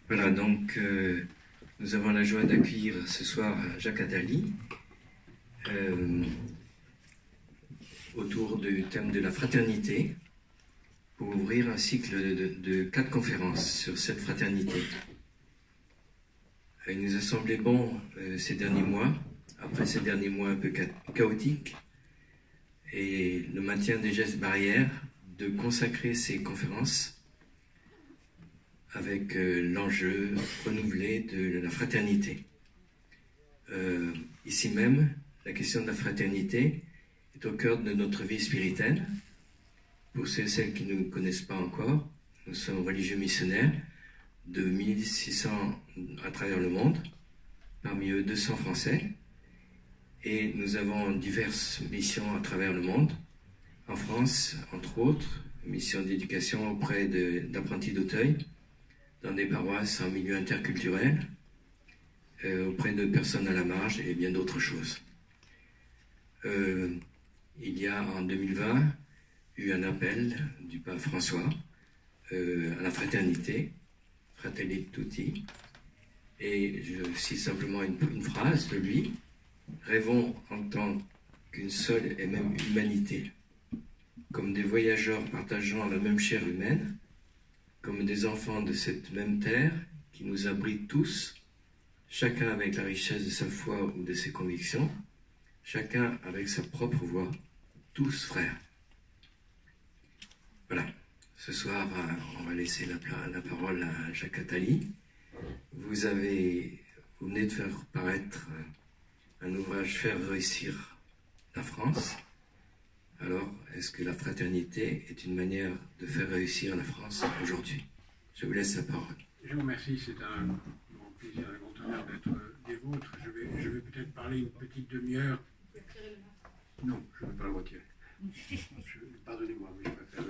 Voilà, donc nous avons la joie d'accueillir ce soir Jacques Attali autour du thème de la fraternité pour ouvrir un cycle de 4 conférences sur cette fraternité. Il nous a semblé bon ces derniers mois, après ces derniers mois un peu chaotiques, et le maintien des gestes barrières, de consacrer ces conférences avec l'enjeu renouvelé de la fraternité. Ici même, la question de la fraternité est au cœur de notre vie spirituelle. Pour ceux et celles qui ne nous connaissent pas encore, nous sommes religieux missionnaires de 1600 à travers le monde, parmi eux 200 Français, et nous avons diverses missions à travers le monde. En France, entre autres, mission d'éducation auprès d'apprentis d'Auteuil, dans des paroisses en milieu interculturel, auprès de personnes à la marge et bien d'autres choses. Il y a en 2020 eu un appel du pape François à la fraternité, Fratelli Tutti, et je cite simplement une phrase de lui: rêvons en tant qu'une seule et même humanité, comme des voyageurs partageant la même chair humaine, comme des enfants de cette même terre qui nous abrite tous, chacun avec la richesse de sa foi ou de ses convictions, chacun avec sa propre voix, tous frères. Voilà. Ce soir, on va laisser la parole à Jacques Attali. Vous venez de faire paraître un ouvrage Faire réussir la France. Alors, est-ce que la fraternité est une manière de faire réussir la France aujourd'hui? Je vous laisse la parole. Je vous remercie, c'est un grand plaisir, un grand honneur d'être des vôtres. Je vais peut-être parler une petite demi-heure. Non, je ne vais pas le retirer. Pardonnez-moi, mais je préfère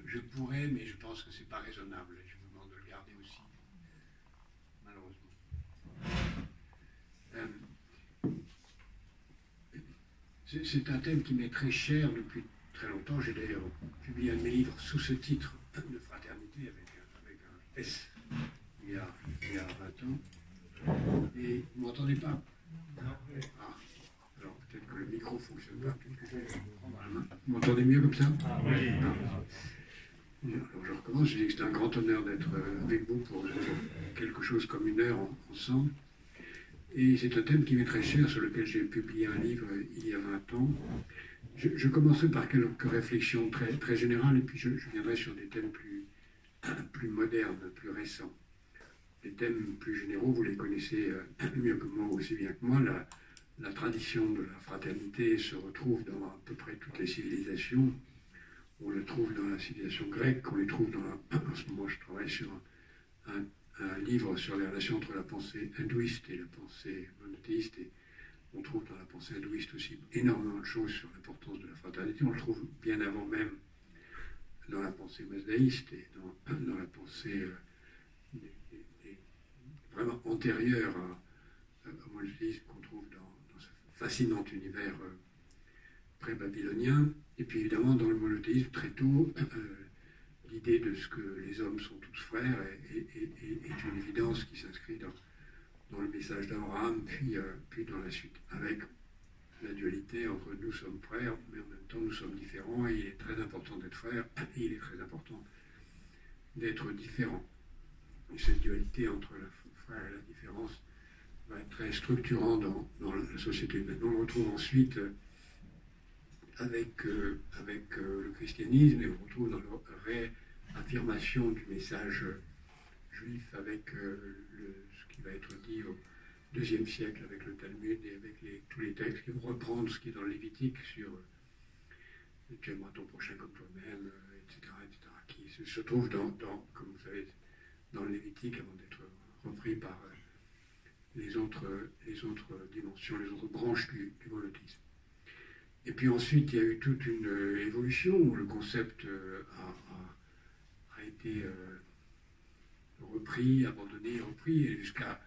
je pourrais, mais je pense que ce n'est pas raisonnable. Je vous demande de le garder aussi, malheureusement. C'est un thème qui m'est très cher depuis très longtemps. J'ai d'ailleurs publié un de mes livres sous ce titre de fraternité avec un S il y a 20 ans. Et vous ne m'entendez pas? Ah, alors peut-être que le micro ne fonctionne pas. Peut-être que je vais prendre la main. Vous m'entendez mieux comme ça? Oui. Alors je recommence. Je dis que c'est un grand honneur d'être avec vous pour quelque chose comme une heure ensemble. Et c'est un thème qui m'est très cher, sur lequel j'ai publié un livre il y a 20 ans. Je commencerai par quelques réflexions très, très générales, et puis je viendrai sur des thèmes plus modernes, plus récents. Les thèmes plus généraux, vous les connaissez mieux que moi, aussi bien que moi. La tradition de la fraternité se retrouve dans à peu près toutes les civilisations. On le trouve dans la civilisation grecque, on les trouve en ce moment, je travaille sur un livre sur les relations entre la pensée hindouiste et la pensée monothéiste, et on trouve dans la pensée hindouiste aussi énormément de choses sur l'importance de la fraternité. On le trouve bien avant même dans la pensée mazdaïste et dans la pensée vraiment antérieure au monothéisme qu'on trouve dans ce fascinant univers pré-babylonien. Et puis évidemment dans le monothéisme très tôt, l'idée de ce que les hommes sont tous frères est une évidence qui s'inscrit dans le message d'Abraham, puis dans la suite, avec la dualité entre nous sommes frères, mais en même temps nous sommes différents, et il est très important d'être frère, et il est très important d'être différent. Et cette dualité entre le frère et la différence va être très structurant dans la société. Maintenant, on le retrouve ensuite avec le christianisme, et on retrouve dans la réaffirmation du message juif avec ce qui va être dit au IIe siècle avec le Talmud et avec tous les textes qui vont reprendre ce qui est dans le Lévitique sur tu aimeras ton prochain comme toi-même, etc., qui se trouve comme vous savez, dans le Lévitique avant d'être repris par les autres dimensions, les autres branches du monothéisme. Et puis ensuite, il y a eu toute une évolution où le concept a été repris, abandonné, repris, jusqu'à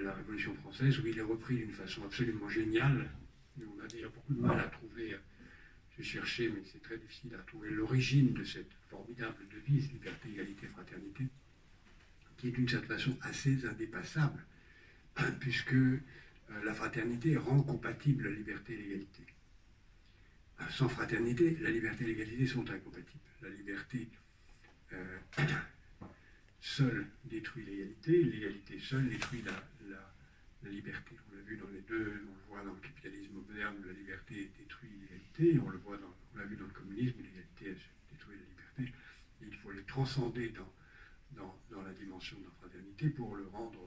la Révolution française, où il est repris d'une façon absolument géniale. On a d'ailleurs beaucoup de mal à trouver, j'ai cherché, mais c'est très difficile à trouver l'origine de cette formidable devise, liberté, égalité, fraternité, qui est d'une certaine façon assez indépassable, puisque la fraternité rend compatible la liberté et l'égalité. Sans fraternité, la liberté et l'égalité sont incompatibles. La liberté seule détruit l'égalité, l'égalité seule détruit la liberté. On l'a vu dans les deux, on le voit dans le capitalisme moderne, la liberté détruit l'égalité, on l'a vu dans le communisme, l'égalité détruit la liberté. Et il faut les transcender dans la dimension de la fraternité pour le rendre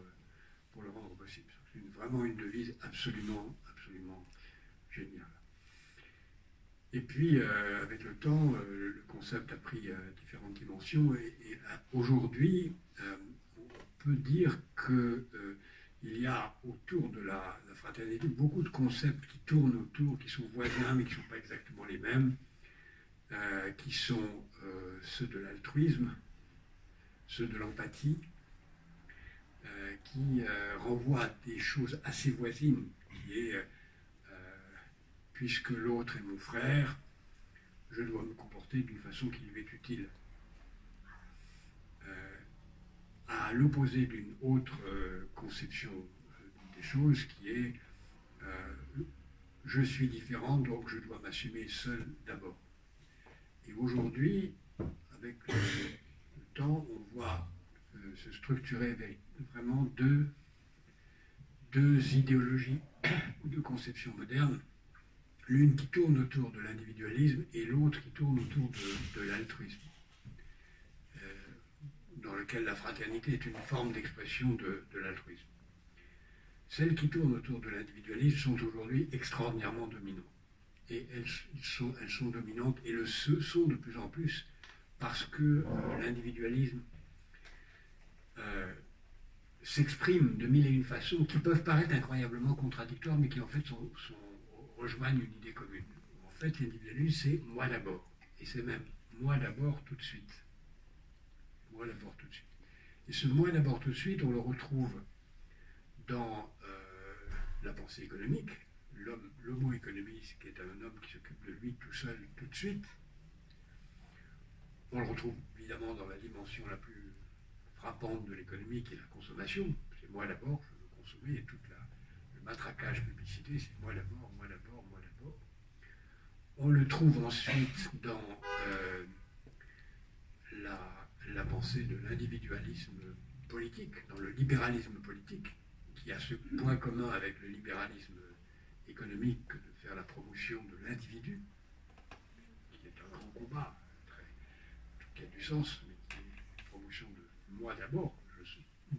possible. C'est vraiment une devise absolument géniale. Et puis, avec le temps, le concept a pris différentes dimensions et aujourd'hui, on peut dire qu'il y a autour de la fraternité beaucoup de concepts qui tournent autour, qui sont voisins mais qui ne sont pas exactement les mêmes, qui sont ceux de l'altruisme, ceux de l'empathie, qui renvoient à des choses assez voisines, qui est puisque l'autre est mon frère, je dois me comporter d'une façon qui lui est utile. À l'opposé d'une autre conception des choses qui est je suis différent, donc je dois m'assumer seul d'abord. Et aujourd'hui, avec le temps, on voit se structurer vraiment deux idéologies ou deux conceptions modernes, l'une qui tourne autour de l'individualisme et l'autre qui tourne autour de l'altruisme, dans lequel la fraternité est une forme d'expression de l'altruisme. Celles qui tournent autour de l'individualisme sont aujourd'hui extraordinairement dominantes. Et elles sont dominantes et sont de plus en plus parce que l'individualisme s'exprime de mille et une façons qui peuvent paraître incroyablement contradictoires, mais qui en fait rejoignent une idée commune. En fait, l'individualisme, c'est moi d'abord. Et c'est même moi d'abord tout de suite. Moi d'abord tout de suite. Et ce moi d'abord tout de suite, on le retrouve dans la pensée économique. L'homo economiste, qui est un homme qui s'occupe de lui tout seul, tout de suite. On le retrouve évidemment dans la dimension la plus frappante de l'économie, qui est la consommation. C'est moi d'abord, je veux consommer, et tout le matraquage publicité, c'est moi d'abord, moi d'abord, moi d'abord. On le trouve ensuite dans la pensée de l'individualisme politique, dans le libéralisme politique, qui a ce point commun avec le libéralisme économique que de faire la promotion de l'individu, qui est un grand combat, qui a du sens, mais qui est une promotion de moi d'abord.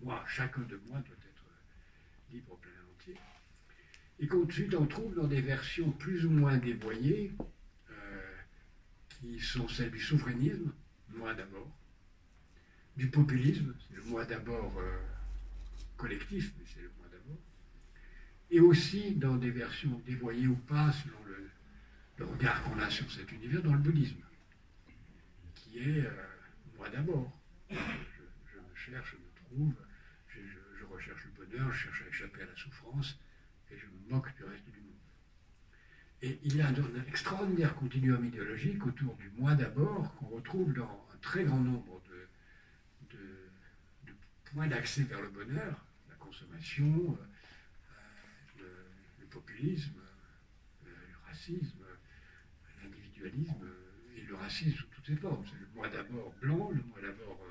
Moi, chacun de moi doit être libre, plein et entier. Et qu'ensuite on trouve dans des versions plus ou moins dévoyées, qui sont celles du souverainisme, moi d'abord, du populisme, c'est le moi d'abord collectif, mais c'est le moi d'abord, et aussi dans des versions dévoyées ou pas, selon le regard qu'on a sur cet univers, dans le bouddhisme, qui est moi d'abord. Je me cherche, je me trouve, je recherche le bonheur, je cherche à échapper à la souffrance, et je me moque du reste du monde. Et il y a un extraordinaire continuum idéologique autour du moi d'abord qu'on retrouve dans un très grand nombre de points d'accès vers le bonheur, la consommation, le populisme, le racisme, l'individualisme et le racisme sous toutes ses formes. C'est le moi d'abord blanc, le moi d'abord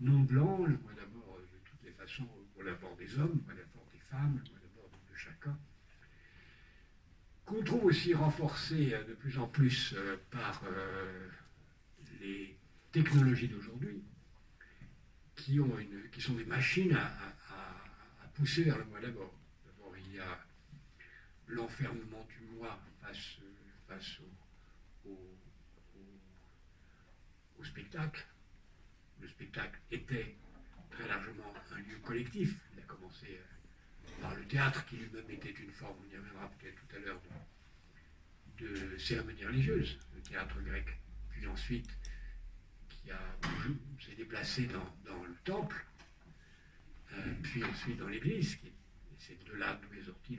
non blanc, le moi d'abord de toutes les façons, pour l'abord des hommes, le moi d'abord des femmes, le moi d'abord de chacun, qu'on trouve aussi renforcé de plus en plus par les technologies d'aujourd'hui, qui sont des machines à pousser vers le moi d'abord. D'abord, il y a l'enfermement du moi face au spectacle. Le spectacle était très largement un lieu collectif. Il a commencé par le théâtre, qui lui-même était une forme, on y reviendra peut-être tout à l'heure, de cérémonie religieuse, le théâtre grec. Puis ensuite, qui s'est déplacé dans le temple, puis ensuite dans l'église, et c'est de là d'où est sorti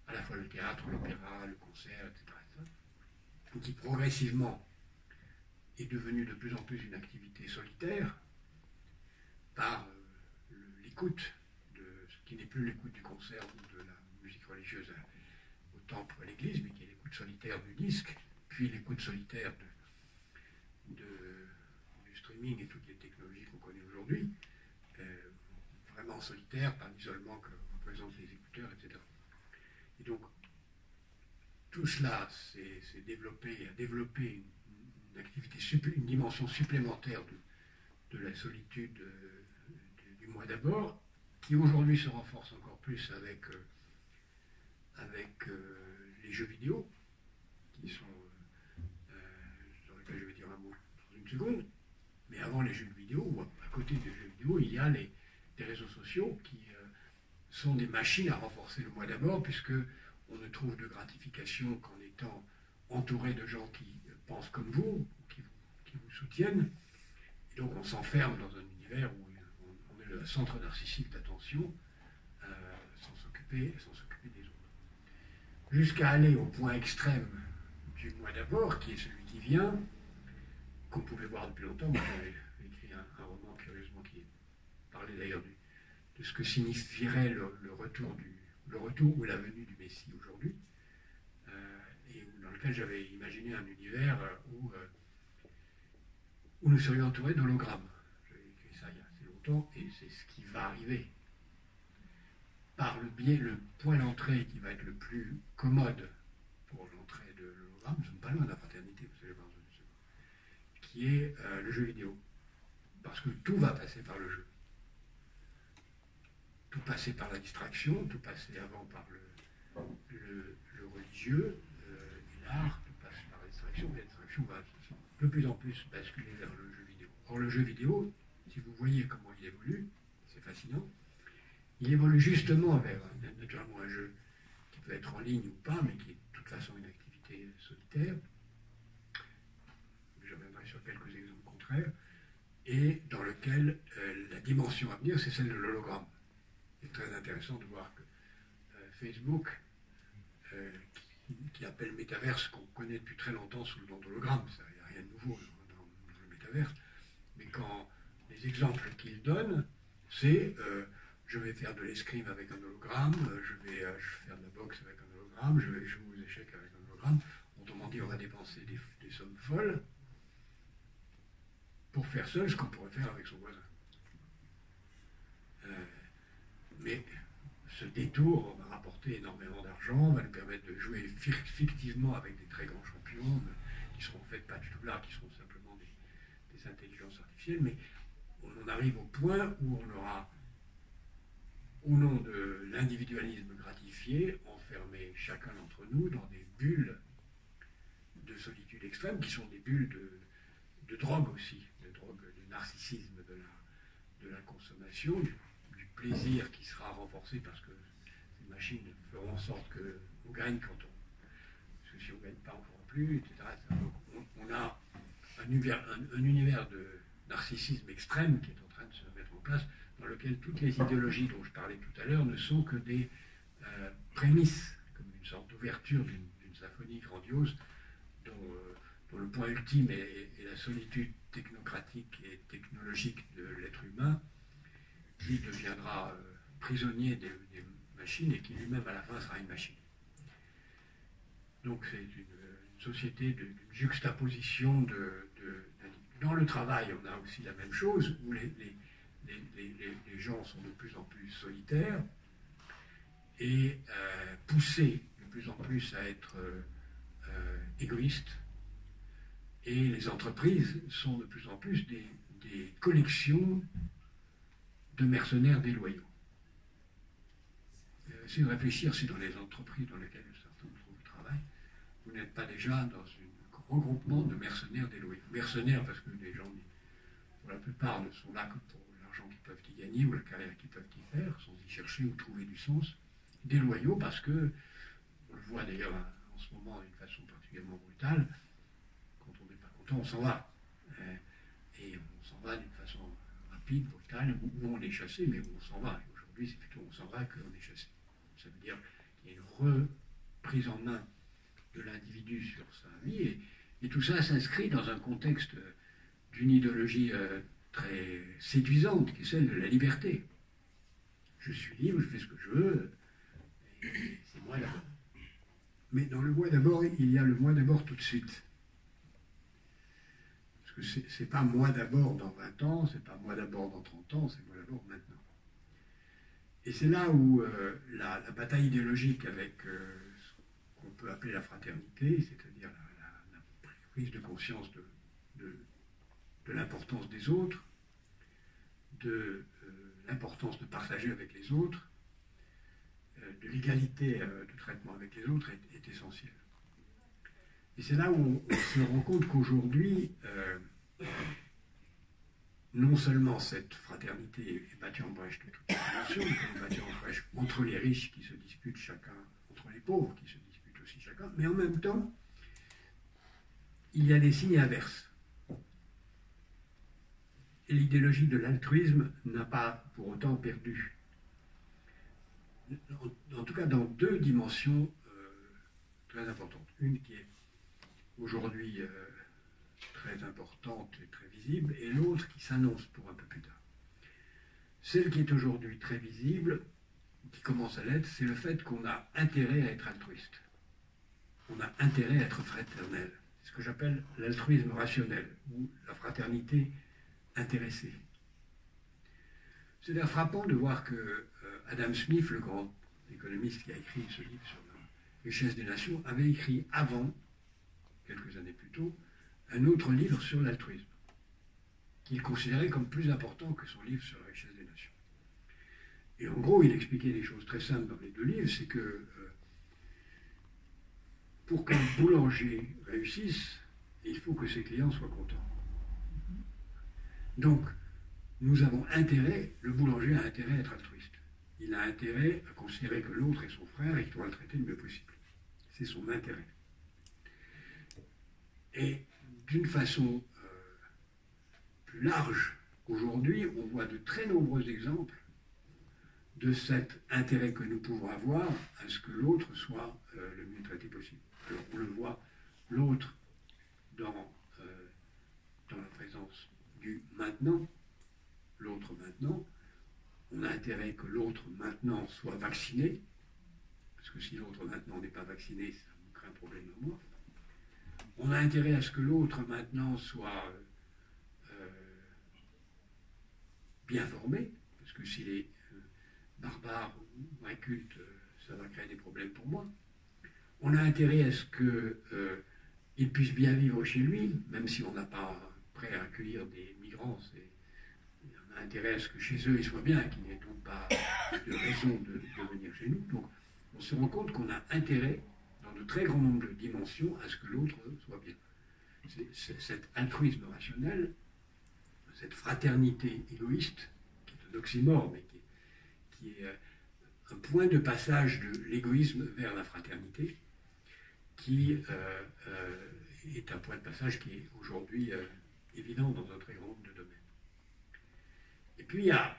à la fois le théâtre, l'opéra, le concert, etc. Qui progressivement est devenu de plus en plus une activité solitaire par écoute, ce qui n'est plus l'écoute du concert ou de la musique religieuse au temple ou à l'église, mais qui est l'écoute solitaire du disque, puis l'écoute solitaire du streaming et toutes les technologies qu'on connaît aujourd'hui, vraiment solitaire par l'isolement que représentent les écouteurs, etc. Et donc, tout cela s'est développé, a développé une activité, une dimension supplémentaire de la solitude du moi d'abord, qui aujourd'hui se renforce encore plus avec les jeux vidéo, qui sont, sur lesquels je vais dire un mot dans une seconde. Mais avant les jeux vidéo, ou à côté des jeux vidéo, il y a des réseaux sociaux qui sont des machines à renforcer le moi d'abord, puisque on ne trouve de gratification qu'en étant entouré de gens qui pensent comme vous, qui vous soutiennent. Et donc on s'enferme dans un univers où on est le centre narcissique d'attention, sans s'occuper des autres. Jusqu'à aller au point extrême du moi d'abord, qui est celui qui vient, qu'on pouvait voir depuis longtemps. Moi j'avais écrit un roman curieusement qui parlait d'ailleurs de ce que signifierait le retour ou la venue du Messie aujourd'hui, et dans lequel j'avais imaginé un univers où nous serions entourés d'hologrammes. J'avais écrit ça il y a assez longtemps, et c'est ce qui va arriver. Par le point d'entrée qui va être le plus commode pour l'entrée de l'hologramme, nous ne sommes pas loin de la fraternité, vous allez voir, qui est le jeu vidéo. Parce que tout va passer par le jeu. Tout passer par la distraction, tout passer avant par le religieux et l'art, tout passe par la distraction, mais la distraction va de plus en plus basculer vers le jeu vidéo. Or, le jeu vidéo, si vous voyez comment il évolue, c'est fascinant, il évolue justement vers, naturellement, un jeu qui peut être en ligne ou pas, mais qui est de toute façon une activité solitaire. Je reviendrai sur quelques exemples contraires, et dans lequel la dimension à venir, c'est celle de l'hologramme. C'est très intéressant de voir que Facebook, qui appelle métaverse, qu'on connaît depuis très longtemps sous le nom d'hologramme, il n'y a rien de nouveau dans le métaverse, mais quand les exemples qu'il donne, c'est je vais faire de l'escrime avec un hologramme, je vais faire de la boxe avec un hologramme, je vais jouer aux échecs avec un hologramme. Autrement dit, on va dépenser des sommes folles pour faire seul ce qu'on pourrait faire avec son voisin. Mais ce détour va rapporter énormément d'argent, va nous permettre de jouer fictivement avec des très grands champions, qui seront en fait pas du tout là, qui seront simplement des intelligences artificielles, mais on en arrive au point où on aura, au nom de l'individualisme gratifié, enfermé chacun d'entre nous dans des bulles de solitude extrême, qui sont des bulles de drogue aussi, de drogue, de narcissisme, de la consommation, du plaisir qui sera renforcé parce que ces machines feront en sorte qu'on gagne quand parce que si on ne gagne pas, on ne pourra plus, etc. Donc on a un univers de narcissisme extrême qui est en train de se mettre en place, dans lequel toutes les idéologies dont je parlais tout à l'heure ne sont que des prémices, comme une sorte d'ouverture d'une symphonie grandiose dont le point ultime est la solitude technocratique et technologique de l'être humain, qui deviendra prisonnier des machines et qui lui-même à la fin sera une machine. Donc c'est une société d'une juxtaposition dans le travail, on a aussi la même chose, où les gens sont de plus en plus solitaires et poussés de plus en plus à être égoïstes. Et les entreprises sont de plus en plus des collections de mercenaires déloyaux. Essayez de réfléchir si dans les entreprises dans lesquelles certains d'entre vous travaillent, vous n'êtes pas déjà dans un regroupement de mercenaires déloyaux. Mercenaires parce que les gens, pour la plupart, ne sont là que pour l'argent qu'ils peuvent y gagner ou la carrière qu'ils peuvent y faire, sans y chercher ou trouver du sens. Déloyaux parce que, on le voit d'ailleurs en ce moment d'une façon particulièrement brutale, quand on n'est pas content, on s'en va. Et on s'en va d'une façon rapide, brutale, où on est chassé, mais où on s'en va. Et aujourd'hui, c'est plutôt on s'en va qu'on est chassé. Ça veut dire qu'il y a une reprise en main de l'individu sur sa vie, et tout ça s'inscrit dans un contexte d'une idéologie très séduisante, qui est celle de la liberté. je suis libre, je fais ce que je veux, et c'est moi d'abord. Mais dans le moi d'abord, il y a le moi d'abord tout de suite. Parce que c'est pas moi d'abord dans 20 ans, c'est pas moi d'abord dans 30 ans, c'est moi d'abord maintenant. Et c'est là où la bataille idéologique avec ce qu'on peut appeler la fraternité, c'est-à-dire la prise de conscience de l'importance des autres, de l'importance de partager avec les autres, de l'égalité de traitement avec les autres est essentielle. Et c'est là où on se rend compte qu'aujourd'hui, non seulement cette fraternité est battue en brèche de toutes les dimensions, mais battue en brèche entre les riches qui se disputent chacun, entre les pauvres qui se disputent aussi chacun, mais en même temps, il y a des signes inverses. Et l'idéologie de l'altruisme n'a pas pour autant perdu. En tout cas, dans deux dimensions très importantes. Une qui est aujourd'hui très importante et très visible, et l'autre qui s'annonce pour un peu plus tard. Celle qui est aujourd'hui très visible, qui commence à l'être, c'est le fait qu'on a intérêt à être altruiste. On a intérêt à être fraternel. C'est ce que j'appelle l'altruisme rationnel, ou la fraternité intéressée. C'est d'ailleurs frappant de voir que Adam Smith, le grand économiste qui a écrit ce livre sur la richesse des nations, avait écrit avant, quelques années plus tôt, un autre livre sur l'altruisme, qu'il considérait comme plus important que son livre sur la richesse des nations. Et en gros, il expliquait des choses très simples dans les deux livres, c'est que pour qu'un boulanger réussisse, il faut que ses clients soient contents. Donc, nous avons intérêt, le boulanger a intérêt à être altruiste. Il a intérêt à considérer que l'autre est son frère et qu'il doit le traiter le mieux possible. C'est son intérêt. Et d'une façon plus large, aujourd'hui, on voit de très nombreux exemples de cet intérêt que nous pouvons avoir à ce que l'autre soit le mieux traité possible. Alors, on le voit, l'autre dans la présence du maintenant, l'autre maintenant. On a intérêt que l'autre maintenant soit vacciné, parce que si l'autre maintenant n'est pas vacciné, ça me crée un problème à moi. On a intérêt à ce que l'autre maintenant soit bien formé, parce que s'il est barbare ou inculte, ça va créer des problèmes pour moi. On a intérêt à ce qu'il puisse bien vivre chez lui, même si on n'a pas prêt à accueillir des migrants. On a intérêt à ce que chez eux, ils soient bien, qu'il n'y ait donc pas de raison de venir chez nous. Donc, on se rend compte qu'on a intérêt, dans de très grand nombre de dimensions, à ce que l'autre soit bien. C'est cet altruisme rationnel, cette fraternité égoïste, qui est un oxymore, mais qui est un point de passage de l'égoïsme vers la fraternité, qui est un point de passage qui est aujourd'hui évident dans un très grand nombre de domaines. Et puis il y a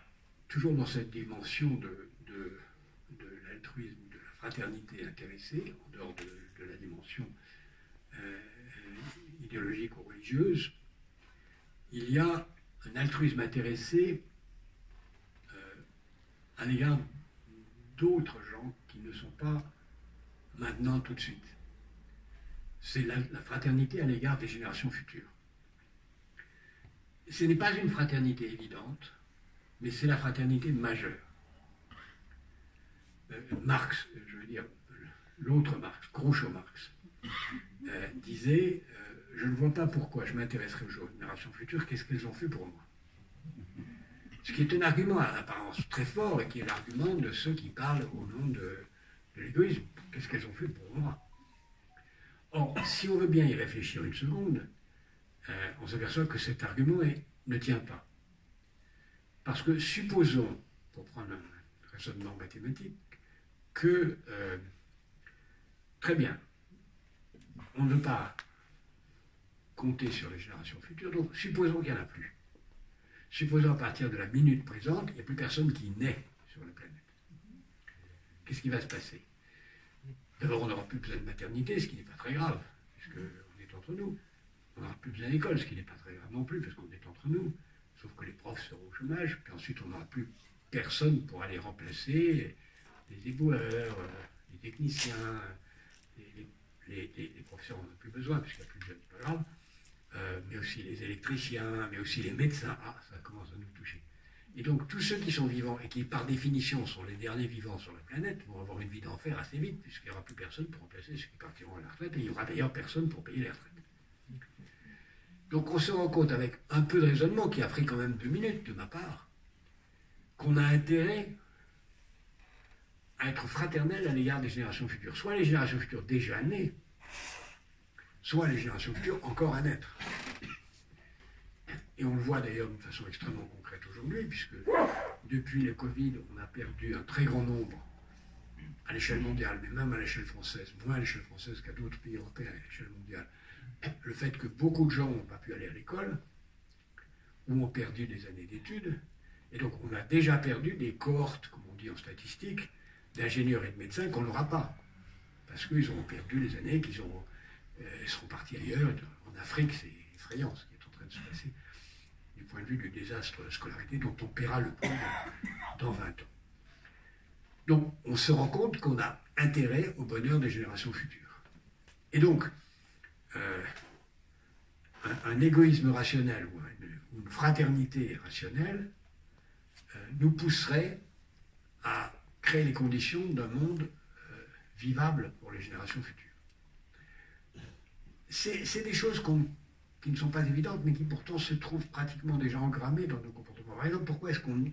toujours dans cette dimension de l'altruisme, de la fraternité intéressée, en dehors de la dimension idéologique ou religieuse, il y a un altruisme intéressé à l'égard d'autres gens qui ne sont pas maintenant tout de suite. C'est la fraternité à l'égard des générations futures. Ce n'est pas une fraternité évidente, mais c'est la fraternité majeure. Marx, je veux dire, l'autre Marx, Groucho Marx, disait je ne vois pas pourquoi je m'intéresserai aux générations futures, qu'est-ce qu'elles ont fait pour moi. Ce qui est un argument à l'apparence très fort et qui est l'argument de ceux qui parlent au nom de l'égoïsme. Qu'est-ce qu'elles ont fait pour moi? Or, si on veut bien y réfléchir une seconde, on s'aperçoit que cet argument ne tient pas. Parce que supposons, pour prendre un raisonnement mathématique, que, très bien, on ne veut pas compter sur les générations futures, donc supposons qu'il n'y en a plus. Supposons à partir de la minute présente, il n'y a plus personne qui naît sur la planète. Qu'est-ce qui va se passer? D'abord, on n'aura plus besoin de maternité, ce qui n'est pas très grave, puisqu'on est entre nous. On n'aura plus besoin d'école, ce qui n'est pas très grave non plus, parce qu'on est entre nous, sauf que les profs seront au chômage, puis ensuite on n'aura plus personne pour les remplacer, les éboueurs, les techniciens, les professeurs, on n'en a plus besoin, puisqu'il n'y a plus de jeunes, c'est pas grave, mais aussi les électriciens, mais aussi les médecins. Ah, ça commence à nous toucher. Et donc, tous ceux qui sont vivants et qui, par définition, sont les derniers vivants sur la planète, vont avoir une vie d'enfer assez vite, puisqu'il n'y aura plus personne pour remplacer ceux qui partiront à la retraite, et il n'y aura d'ailleurs personne pour payer les retraites. Donc, on se rend compte, avec un peu de raisonnement, qui a pris quand même 2 minutes de ma part, qu'on a intérêt à être fraternel à l'égard des générations futures. Soit les générations futures déjà nées, soit les générations futures encore à naître. Et on le voit d'ailleurs d'une façon extrêmement concrète aujourd'hui, puisque depuis le Covid, on a perdu un très grand nombre à l'échelle mondiale, mais même à l'échelle française, moins à l'échelle française qu'à d'autres pays européens à l'échelle mondiale. Le fait que beaucoup de gens n'ont pas pu aller à l'école, ou ont perdu des années d'études, et donc on a déjà perdu des cohortes, comme on dit en statistique, d'ingénieurs et de médecins qu'on n'aura pas. Parce qu'ils auront perdu les années, ils seront partis ailleurs. En Afrique, c'est effrayant ce qui est en train de se passer du point de vue du désastre de la scolarité dont on paiera le prix dans 20 ans. Donc, on se rend compte qu'on a intérêt au bonheur des générations futures. Et donc, un égoïsme rationnel ou une fraternité rationnelle nous pousserait à créer les conditions d'un monde vivable pour les générations futures. C'est des choses qui ne sont pas évidentes, mais qui pourtant se trouvent pratiquement déjà engrammées dans nos comportements. Par exemple, pourquoi est-ce qu'on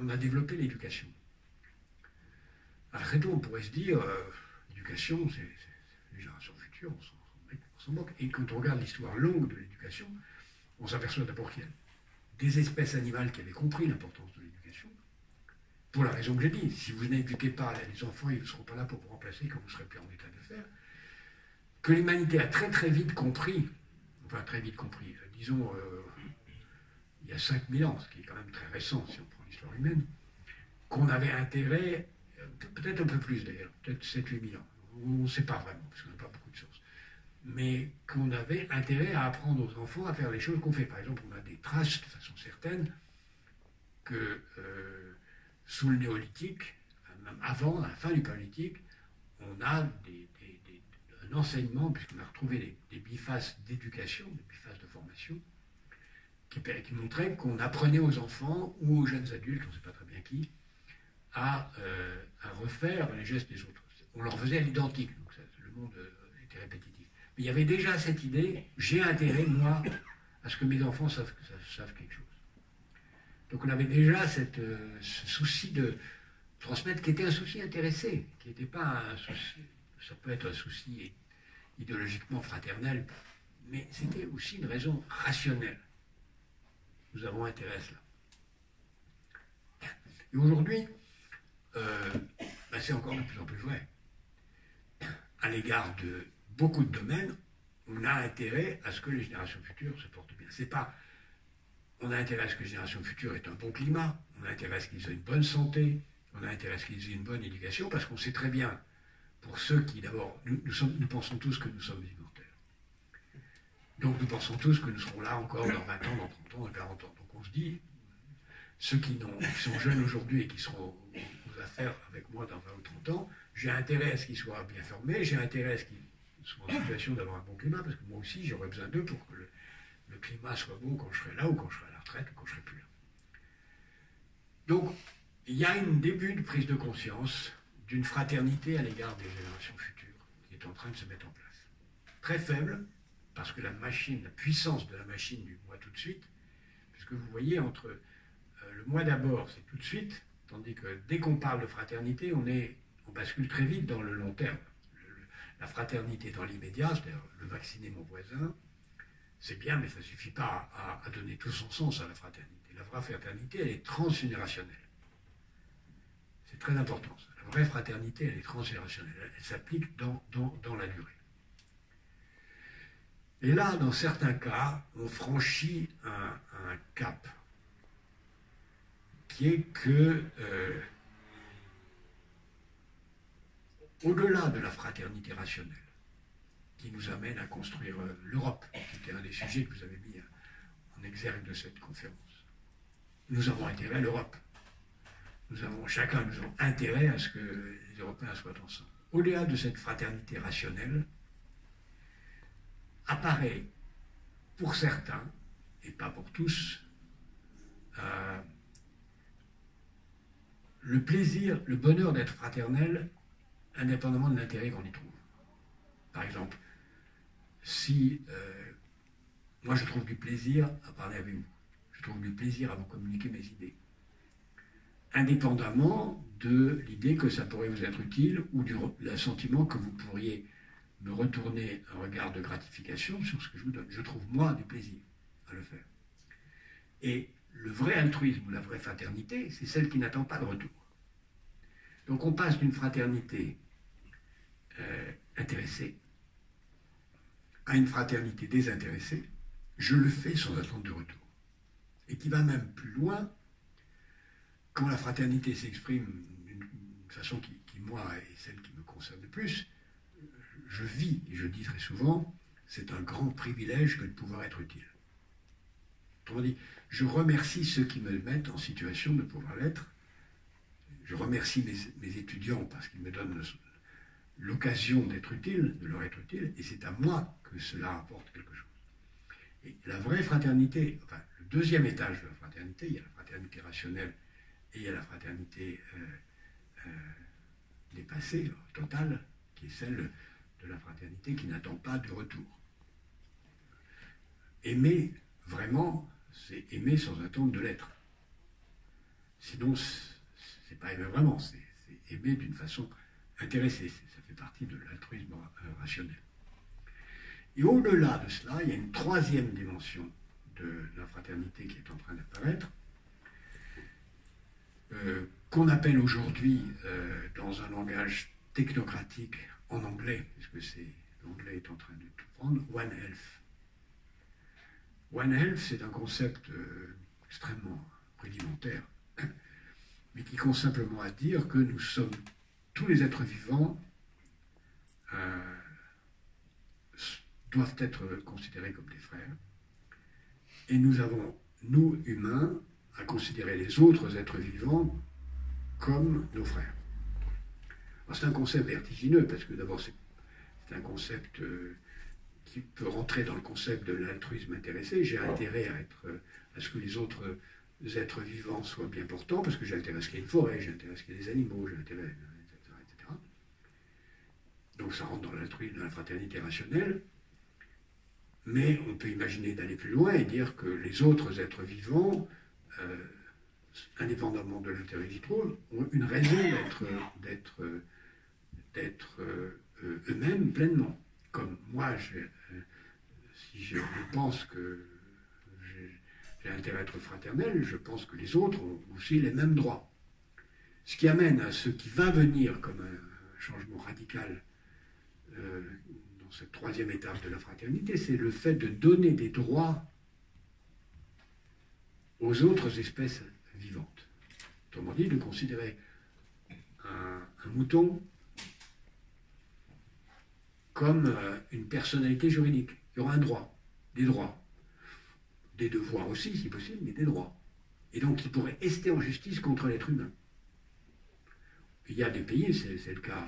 a développé l'éducation? Très tôt, on pourrait se dire, l'éducation, c'est les générations futures, on s'en moque. Et quand on regarde l'histoire longue de l'éducation, on s'aperçoit d'abord qu'il y a des espèces animales qui avaient compris l'importance de l'éducation, pour la raison que j'ai dit. Si vous n'éduquez pas les enfants, ils ne seront pas là pour vous remplacer quand vous ne serez plus en état de faire. Que l'humanité a très très vite compris, enfin très vite compris, disons il y a 5000 ans, ce qui est quand même très récent si on prend l'histoire humaine, qu'on avait intérêt, peut-être un peu plus d'ailleurs, peut-être 7-8 000 ans, on ne sait pas vraiment, parce qu'on n'a pas beaucoup de sources, mais qu'on avait intérêt à apprendre aux enfants à faire les choses qu'on fait. Par exemple, on a des traces de façon certaine que sous le néolithique, même avant, à la fin du paléolithique, on a un enseignement, puisqu'on a retrouvé des bifaces d'éducation, des bifaces de formation, qui montraient qu'on apprenait aux enfants ou aux jeunes adultes, on ne sait pas très bien qui, à refaire les gestes des autres. On leur faisait à l'identique, donc le monde était répétitif. Mais il y avait déjà cette idée, j'ai intérêt, moi, à ce que mes enfants savent quelque chose. Donc on avait déjà ce souci de transmettre, qui était un souci intéressé, qui n'était pas un souci, ça peut être un souci idéologiquement fraternel, mais c'était aussi une raison rationnelle. Nous avons intérêt à cela. Et aujourd'hui, c'est encore de plus en plus vrai. À l'égard de beaucoup de domaines, on a intérêt à ce que les générations futures se portent bien. C'est pas, on a intérêt à ce que les générations futures aient un bon climat, on a intérêt à ce qu'ils aient une bonne santé, on a intérêt à ce qu'ils aient une bonne éducation, parce qu'on sait très bien, pour ceux qui, d'abord, nous pensons tous que nous sommes immortels. Donc nous pensons tous que nous serons là encore dans 20 ans, dans 30 ans, dans 40 ans. Donc on se dit, ceux qui sont jeunes aujourd'hui et qui seront aux affaires avec moi dans 20 ou 30 ans, j'ai intérêt à ce qu'ils soient bien formés, j'ai intérêt à ce qu'ils soient en situation d'avoir un bon climat, parce que moi aussi j'aurai besoin d'eux pour que le climat soit beau quand je serai là, ou quand je serai à la retraite, ou quand je serai plus là. Donc, il y a un début de prise de conscience d'une fraternité à l'égard des générations futures qui est en train de se mettre en place. Très faible, parce que la puissance de la machine du moi tout de suite, puisque vous voyez, entre le moi d'abord, c'est tout de suite, tandis que dès qu'on parle de fraternité, on bascule très vite dans le long terme. La fraternité dans l'immédiat, c'est-à-dire le vacciner mon voisin, c'est bien, mais ça ne suffit pas à donner tout son sens à la fraternité. La vraie fraternité, elle est transgénérationnelle. C'est très important, ça. La vraie fraternité, elle est transgénérationnelle. Elle s'applique dans la durée. Et là, dans certains cas, on franchit un cap qui est que, au-delà de la fraternité rationnelle, qui nous amène à construire l'Europe, qui était un des sujets que vous avez mis en exergue de cette conférence, nous avons intérêt à l'Europe. Chacun nous avons intérêt à ce que les Européens soient ensemble. Au-delà de cette fraternité rationnelle, apparaît pour certains, et pas pour tous, le plaisir, le bonheur d'être fraternel, indépendamment de l'intérêt qu'on y trouve. Par exemple, si moi je trouve du plaisir à parler avec vous, je trouve du plaisir à vous communiquer mes idées, indépendamment de l'idée que ça pourrait vous être utile ou du sentiment que vous pourriez me retourner un regard de gratification sur ce que je vous donne. Je trouve, moi, du plaisir à le faire. Et le vrai altruisme ou la vraie fraternité, c'est celle qui n'attend pas de retour. Donc on passe d'une fraternité intéressée à une fraternité désintéressée. Je le fais sans attendre de retour. Et qui va même plus loin, quand la fraternité s'exprime d'une façon qui, moi, est celle qui me concerne le plus, je vis, et je dis très souvent, c'est un grand privilège que de pouvoir être utile. Autrement dit, je remercie ceux qui me mettent en situation de pouvoir l'être. Je remercie mes étudiants parce qu'ils me donnent l'occasion d'être utile, de leur être utile, et c'est à moi que cela apporte quelque chose. Et la vraie fraternité, enfin, le deuxième étage de la fraternité, il y a la fraternité rationnelle et il y a la fraternité dépassée, totale, qui est celle de la fraternité qui n'attend pas de retour. Aimer, vraiment, c'est aimer sans attendre de l'être. Sinon, c'est pas aimer vraiment, c'est aimer d'une façon intéressée. Ça fait partie de l'altruisme rationnel. Et au-delà de cela, il y a une troisième dimension de la fraternité qui est en train d'apparaître, qu'on appelle aujourd'hui, dans un langage technocratique, en anglais, puisque l'anglais est en train de tout prendre, One Health. One Health, c'est un concept extrêmement rudimentaire, mais qui consiste simplement à dire que nous sommes, tous les êtres vivants doivent être considérés comme des frères, et nous avons, nous humains, à considérer les autres êtres vivants comme nos frères. C'est un concept vertigineux, parce que d'abord c'est un concept qui peut rentrer dans le concept de l'altruisme intéressé. J'ai intérêt à ce que les autres êtres vivants soient bien portants, parce que j'ai intérêt à ce qu'il y ait une forêt, j'ai intérêt à ce qu'il y ait des animaux, j'ai intérêt, etc. Donc ça rentre dans l'altruisme, dans la fraternité rationnelle. Mais on peut imaginer d'aller plus loin et dire que les autres êtres vivants, indépendamment de l'intérêt qu'ils trouvent, ont une raison d'être eux-mêmes pleinement. Comme moi, si je pense que j'ai intérêt à être fraternel, je pense que les autres ont aussi les mêmes droits. Ce qui amène à ce qui va venir comme un changement radical dans cette troisième étape de la fraternité, c'est le fait de donner des droits aux autres espèces vivantes. Autrement dit, de considérer un mouton comme une personnalité juridique. Il y aura un droit, des droits, des devoirs aussi, si possible, mais des droits. Et donc, il pourrait ester en justice contre l'être humain. Il y a des pays, c'est le cas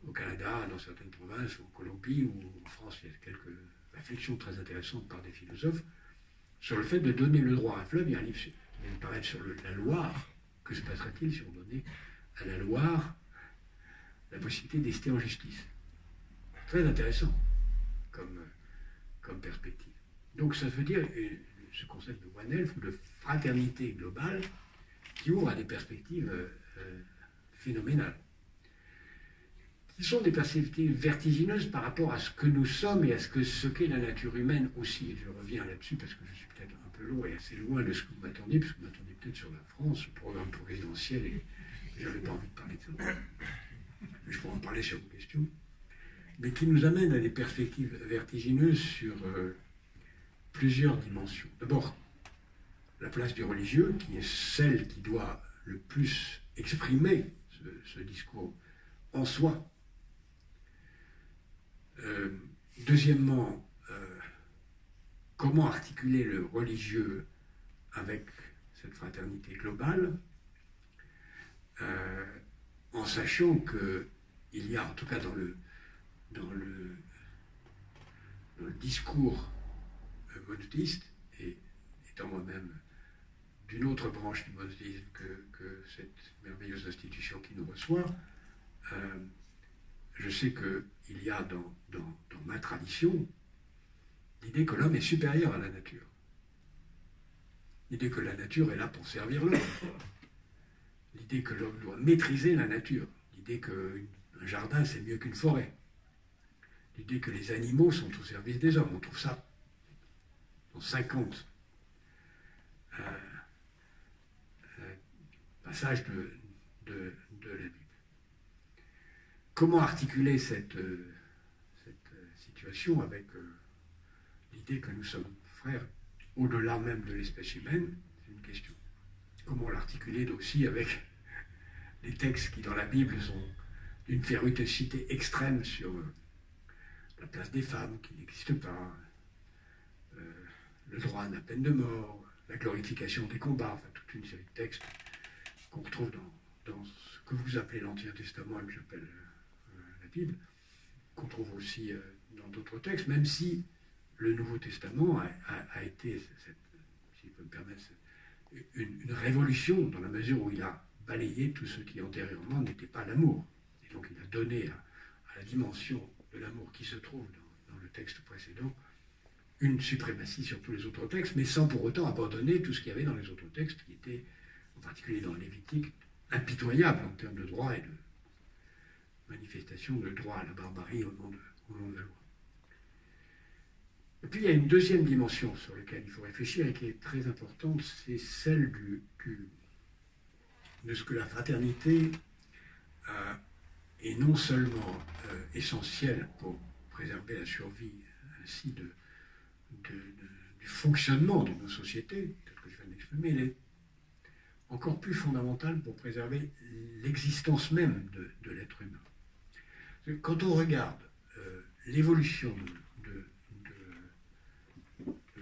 au Canada, dans certaines provinces, en Colombie ou en France, il y a quelques réflexions très intéressantes par des philosophes sur le fait de donner le droit à un fleuve. Il y a un livre qui vient de paraître sur la Loire. Que se passerait-il si on donnait à la Loire la possibilité d'ester en justice? Très intéressant comme perspective. Donc ça veut dire ce concept de One Health ou de fraternité globale qui ouvre à des perspectives phénoménales, qui sont des perspectives vertigineuses par rapport à ce que nous sommes et à ce qu'est la nature humaine aussi. Et je reviens là-dessus parce que je suis peut-être un peu long et assez loin de ce que vous m'attendiez, parce que vous m'attendiez peut-être sur la France, le programme présidentiel, et je n'avais pas envie de parler de ça. Mais je pourrais en parler sur vos questions. Mais qui nous amène à des perspectives vertigineuses sur plusieurs dimensions. D'abord, la place du religieux, qui est celle qui doit le plus exprimer ce discours en soi. Deuxièmement, comment articuler le religieux avec cette fraternité globale, en sachant qu'il y a, en tout cas dans le discours monothéiste, et étant moi-même d'une autre branche du monothéisme que cette merveilleuse institution qui nous reçoit, je sais qu'il y a dans ma tradition l'idée que l'homme est supérieur à la nature. L'idée que la nature est là pour servir l'homme. L'idée que l'homme doit maîtriser la nature. L'idée qu'un jardin, c'est mieux qu'une forêt. L'idée que les animaux sont au service des hommes. On trouve ça dans 50 passages de la Bible. Comment articuler cette situation avec l'idée que nous sommes frères au-delà même de l'espèce humaine? C'est une question. Comment l'articuler aussi avec les textes qui dans la Bible sont d'une férocité extrême sur la place des femmes qui n'existe pas, le droit à la peine de mort, la glorification des combats, enfin toute une série de textes qu'on retrouve dans ce que vous appelez l'Ancien Testament et que j'appelle la Bible, qu'on trouve aussi dans d'autres textes, même si le Nouveau Testament a été, si je peux me permettre, une révolution dans la mesure où il a balayé tout ce qui antérieurement n'était pas l'amour. Et donc il a donné à la dimension de l'amour qui se trouve dans le texte précédent une suprématie sur tous les autres textes, mais sans pour autant abandonner tout ce qu'il y avait dans les autres textes qui étaient, en particulier dans le Lévitique, impitoyables en termes de droit et de manifestation de droit à la barbarie au nom de la loi. Et puis il y a une deuxième dimension sur laquelle il faut réfléchir et qui est très importante, c'est celle de ce que la fraternité est non seulement essentielle pour préserver la survie ainsi du fonctionnement de nos sociétés, tel que je viens d'exprimer, elle est encore plus fondamentale pour préserver l'existence même de l'être humain. Quand on regarde l'évolution de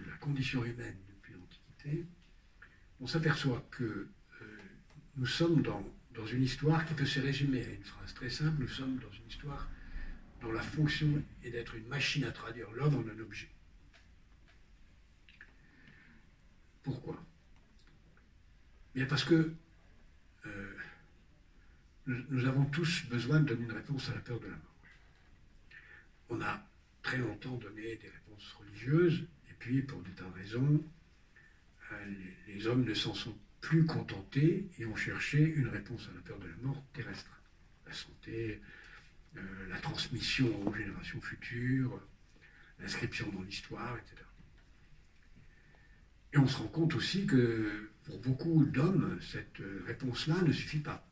la condition humaine depuis l'Antiquité, on s'aperçoit que nous sommes dans une histoire qui peut se résumer à une phrase très simple. Nous sommes dans une histoire dont la fonction est d'être une machine à traduire l'homme en un objet. Pourquoi? Bien parce que nous avons tous besoin de donner une réponse à la peur de la mort. On a très longtemps donné des réponses religieuses, et puis pour des tas de raisons, les hommes ne s'en sont plus contentés et ont cherché une réponse à la peur de la mort terrestre. La santé, la transmission aux générations futures, l'inscription dans l'histoire, etc. Et on se rend compte aussi que pour beaucoup d'hommes, cette réponse-là ne suffit pas.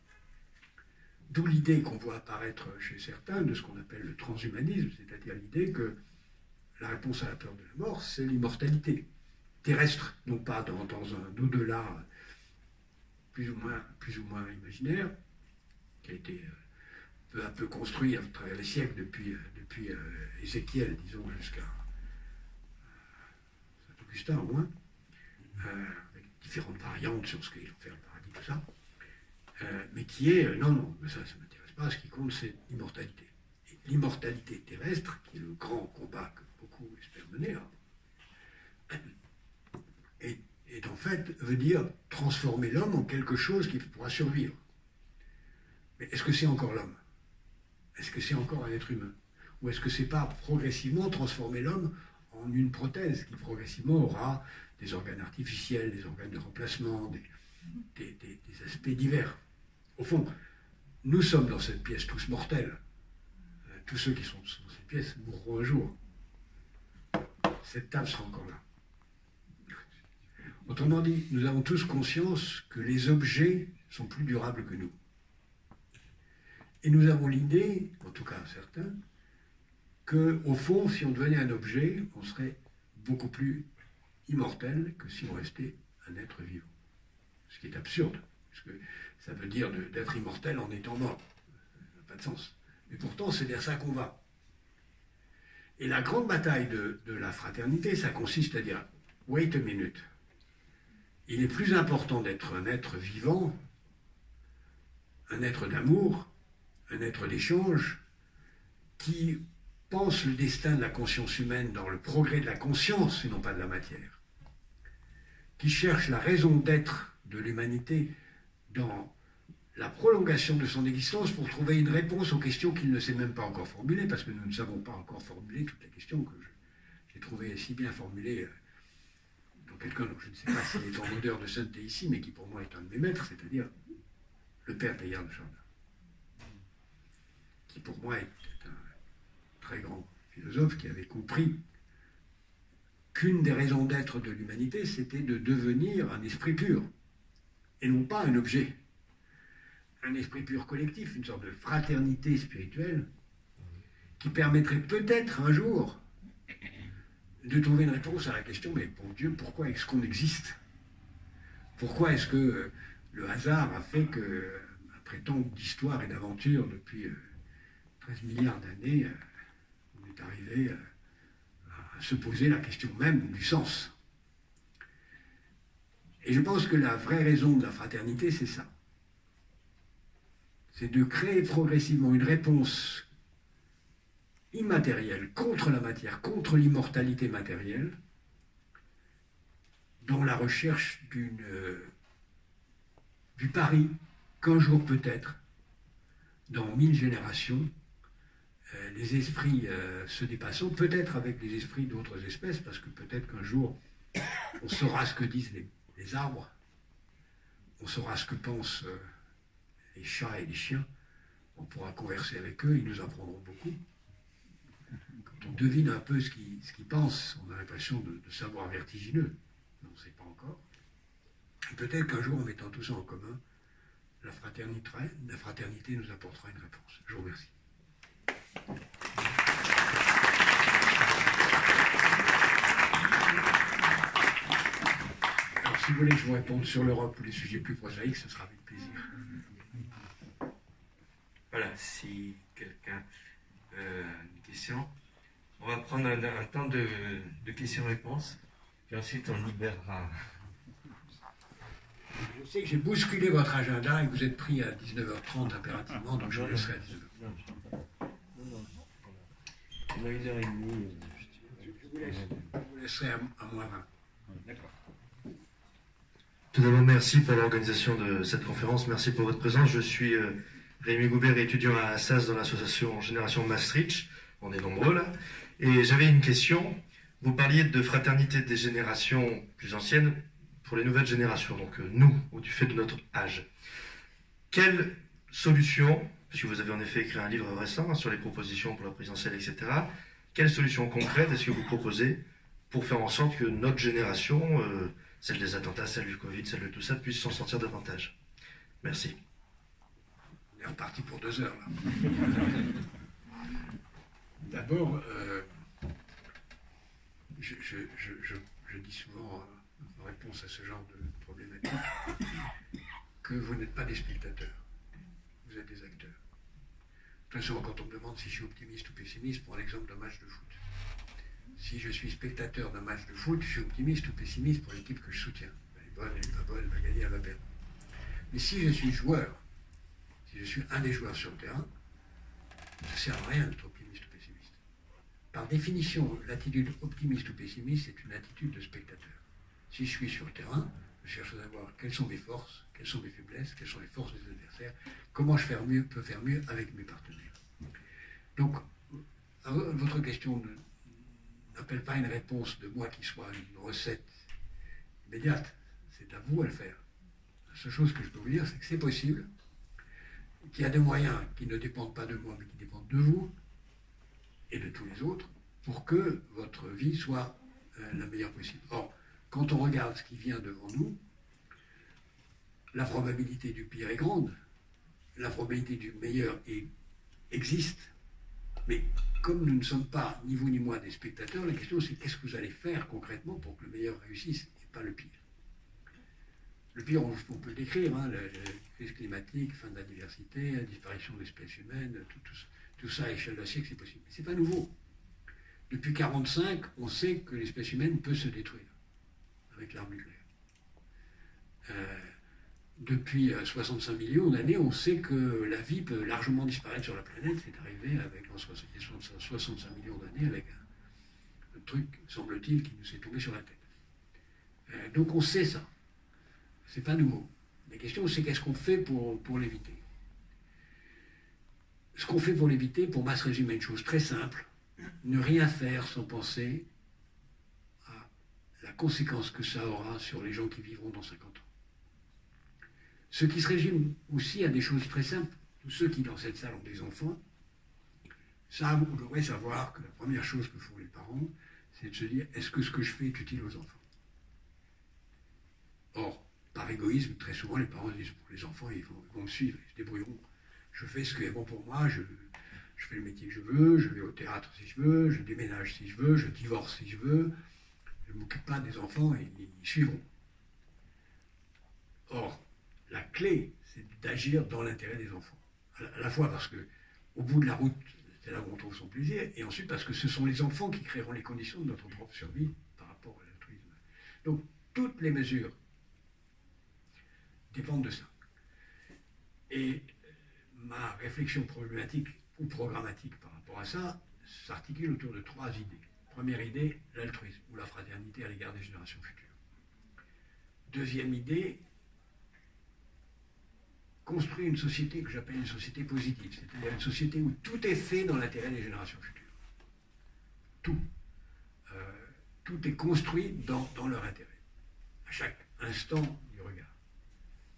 D'où l'idée qu'on voit apparaître chez certains de ce qu'on appelle le transhumanisme, c'est-à-dire l'idée que la réponse à la peur de la mort, c'est l'immortalité terrestre, non pas dans un au-delà plus ou moins imaginaire, qui a été peu à peu construit à travers les siècles depuis Ézéchiel, disons, jusqu'à Saint-Augustin au moins, avec différentes variantes sur ce qu'est l'enfer, le paradis, tout ça, mais qui est, non, mais ça ne m'intéresse pas, ce qui compte c'est l'immortalité. Et l'immortalité terrestre, qui est le grand combat que beaucoup espèrent mener, et en fait veut dire transformer l'homme en quelque chose qui pourra survivre. Mais est-ce que c'est encore l'homme? Est-ce que c'est encore un être humain? Ou est-ce que c'est pas progressivement transformer l'homme en une prothèse qui progressivement aura des organes artificiels, des organes de remplacement, des aspects divers? Au fond, nous sommes dans cette pièce tous mortels. Tous ceux qui sont dans cette pièce mourront un jour. Cette table sera encore là. Autrement dit, nous avons tous conscience que les objets sont plus durables que nous. Et nous avons l'idée, en tout cas certains, qu'au fond, si on devenait un objet, on serait beaucoup plus immortel que si on restait un être vivant. Ce qui est absurde, parce que ça veut dire d'être immortel en étant mort. Ça n'a pas de sens. Mais pourtant, c'est vers ça qu'on va. Et la grande bataille de la fraternité, ça consiste à dire, wait a minute. il est plus important d'être un être vivant, un être d'amour, un être d'échange, qui pense le destin de la conscience humaine dans le progrès de la conscience et non pas de la matière, qui cherche la raison d'être de l'humanité dans la prolongation de son existence pour trouver une réponse aux questions qu'il ne sait même pas encore formuler, parce que nous ne savons pas encore formuler toutes les questions que j'ai trouvées si bien formulées dans quelqu'un dont je ne sais pas s'il est en odeur de sainteté ici, mais qui pour moi est un de mes maîtres, c'est-à-dire le père Teilhard de Chardin, qui pour moi est un très grand philosophe qui avait compris qu'une des raisons d'être de l'humanité, c'était de devenir un esprit pur, et non pas un objet. Un esprit pur collectif, une sorte de fraternité spirituelle, qui permettrait peut-être un jour de trouver une réponse à la question, mais bon Dieu, pourquoi est-ce qu'on existe? Pourquoi est-ce que le hasard a fait que, après tant d'histoires et d'aventures depuis 13 milliards d'années, on est arrivé à se poser la question même du sens? Et je pense que la vraie raison de la fraternité, c'est ça. C'est de créer progressivement une réponse immatérielle contre la matière, contre l'immortalité matérielle, dans la recherche du pari qu'un jour peut-être, dans 1000 générations, les esprits se dépassant, peut-être avec les esprits d'autres espèces, parce que peut-être qu'un jour, on saura ce que disent les arbres, on saura ce que pensent les chats et les chiens, on pourra converser avec eux, ils nous apprendront beaucoup. Quand on devine un peu ce qu'ils pensent, on a l'impression de savoir vertigineux, mais on ne sait pas encore. Et peut-être qu'un jour, en mettant tout ça en commun, la fraternité nous apportera une réponse. Je vous remercie. Alors, si vous voulez que je vous réponde sur l'Europe ou les sujets plus prosaïques, ce sera avec plaisir. Voilà, si quelqu'un a une question, on va prendre un temps de questions-réponses, puis ensuite on libérera. Je sais que j'ai bousculé votre agenda et que vous êtes pris à 19h30 impérativement, donc je vous laisserai à 19h. On a 1h30. Je vous laisserai à moins 20. D'accord. Tout d'abord, merci pour l'organisation de cette conférence. Merci pour votre présence. Je suis Rémi Goubert, étudiant à Assas dans l'association Génération Maastricht. On est nombreux là. Et j'avais une question. Vous parliez de fraternité des générations plus anciennes pour les nouvelles générations, donc nous, ou du fait de notre âge. Quelle solution, puisque vous avez en effet écrit un livre récent sur les propositions pour la présidentielle, etc., quelle solution concrète est-ce que vous proposez pour faire en sorte que notre génération, celle des attentats, celle du Covid, celle de tout ça, puisse s'en sortir davantage? Merci. On est reparti pour 2 heures, là. D'abord, je dis souvent en réponse à ce genre de problématique que vous n'êtes pas des spectateurs, vous êtes des acteurs. De toute façon, quand on me demande si je suis optimiste ou pessimiste, pour l'exemple d'un match de foot. Si je suis spectateur d'un match de foot, je suis optimiste ou pessimiste pour l'équipe que je soutiens. Elle est bonne, elle n'est pas bonne, elle va gagner, elle va perdre. Mais si je suis joueur, si je suis un des joueurs sur le terrain, ça ne sert à rien d'être optimiste ou pessimiste. Par définition, l'attitude optimiste ou pessimiste, c'est une attitude de spectateur. Si je suis sur le terrain, je cherche à savoir quelles sont mes forces, quelles sont mes faiblesses, quelles sont les forces des adversaires, comment je peux faire mieux avec mes partenaires. Donc, votre question n'appelle pas une réponse de moi qui soit une recette immédiate. C'est à vous à le faire. La seule chose que je peux vous dire, c'est que c'est possible, qu'il y a des moyens qui ne dépendent pas de moi, mais qui dépendent de vous et de tous les autres, pour que votre vie soit la meilleure possible. Or, quand on regarde ce qui vient devant nous, la probabilité du pire est grande, la probabilité du meilleur existe, mais comme nous ne sommes pas, ni vous ni moi, des spectateurs, la question c'est qu'est-ce que vous allez faire concrètement pour que le meilleur réussisse et pas le pire. Le pire, on peut le décrire, hein, la crise climatique, fin de la diversité, la disparition de l'espèce humaine, tout ça à échelle d'un siècle, c'est possible. Mais ce n'est pas nouveau. Depuis 1945, on sait que l'espèce humaine peut se détruire avec l'arme nucléaire. Depuis 65 millions d'années, on sait que la vie peut largement disparaître sur la planète. C'est arrivé avec 65 millions d'années avec un truc, semble-t-il, qui nous est tombé sur la tête. Donc on sait ça. C'est pas nouveau. La question, c'est qu'est-ce qu'on fait pour l'éviter. Ce qu'on fait pour l'éviter, pour moi, se résume à une chose très simple. Ne rien faire sans penser à la conséquence que ça aura sur les gens qui vivront dans 50 ans. Ce qui se résume aussi à des choses très simples. Tous ceux qui, dans cette salle, ont des enfants, savent ou devraient savoir que la première chose que font les parents, c'est de se dire, est-ce que ce que je fais est utile aux enfants? Or, par égoïsme, très souvent, les parents disent, bon, les enfants, ils vont me suivre, ils se débrouilleront. Je fais ce qui est bon pour moi, je fais le métier que je veux, je vais au théâtre si je veux, je déménage si je veux, je divorce si je veux, je ne m'occupe pas des enfants et ils suivront. Or, la clé, c'est d'agir dans l'intérêt des enfants. À la fois parce que, au bout de la route, c'est là où on trouve son plaisir, et ensuite parce que ce sont les enfants qui créeront les conditions de notre propre survie par rapport à l'altruisme. Donc, toutes les mesures dépendent de ça. Et ma réflexion problématique ou programmatique par rapport à ça s'articule autour de 3 idées. Première idée, l'altruisme ou la fraternité à l'égard des générations futures. Deuxième idée, construire une société que j'appelle une société positive, c'est-à-dire une société où tout est fait dans l'intérêt des générations futures. Tout. Tout est construit dans leur intérêt, à chaque instant du regard.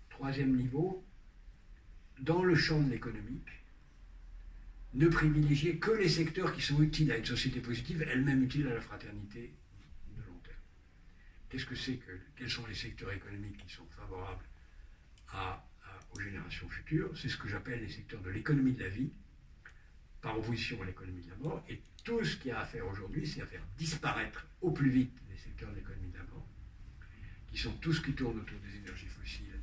Troisième niveau, dans le champ de l'économique, ne privilégier que les secteurs qui sont utiles à une société positive, elle-même utile à la fraternité de long terme. Qu'est-ce que c'est que, quels sont les secteurs économiques qui sont favorables aux générations futures? C'est ce que j'appelle les secteurs de l'économie de la vie, par opposition à l'économie de la mort, et tout ce qu'il y a à faire aujourd'hui, c'est à faire disparaître au plus vite les secteurs de l'économie de la mort, qui sont tous qui tournent autour des énergies fossiles,